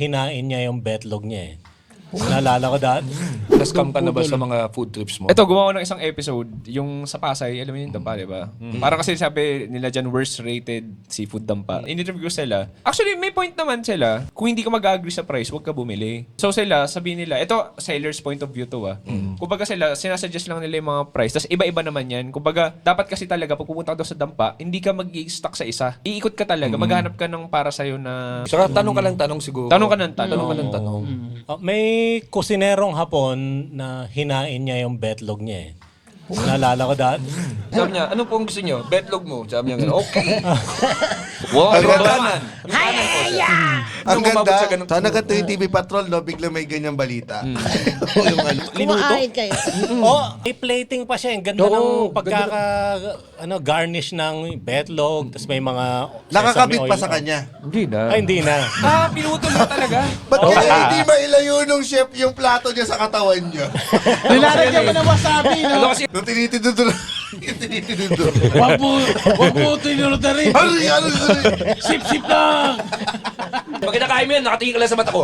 hinain niya yung betlog niya eh. Naalala ko dati. Na-scam ka na ba sa mga food trips mo? Ito, gumawa ng isang episode, yung sa Pasay, alam mo yung dampa, di ba? Parang kasi sabi nila dyan, worst rated seafood dampa. In-interview ko sila. Actually, may point naman sila. Kung hindi ka mag-agree sa price, huwag ka bumili. So sila, sabihin nila, ito, seller's point of view to Kumbaga sila, sinasuggest lang nila yung mga price. Tapos iba-iba naman yan. Kumbaga, dapat kasi talaga, pag pupunta ka doon sa dampa, hindi ka mag-i-stuck sa isa. Iikot ka talaga. Maghanap ka ng para sa'yo na... Saka tanong ka lang tanong siguro. Tanong ka ng tanong. Tanong ka lang tanong. May kusinerong Hapon na hinain niya yung betlog niya eh. Naalala ko dati. Sabi niya, ano pong gusto niyo? Betlog mo. Sabi niya, okay. Wow, ano ba? Ang Anong umabot ganda, sa ganun? sana ganito yung TV Patrol, no? Bigla may ganyang balita. Yung ano. Kumakain kayo. Oh, may plating pa siya. Ang ganda ng garnish ng betlog. Tapos may mga Nakakabit sesame pa oil. sa kanya. Hindi na. Ay, hindi na. Pinutol mo talaga. Ba't kaya hindi mailayo nung chef yung plato niya sa katawan niya? Nilalagyan mo ng wasabi, no? Ano kasi, Nung tinitiduduro. Yung tinitiduduro. Wag mo tinuro na rin. Ano? Sip-sip lang. pag kinakain mo yan, nakatingin ka lang sa mata ko.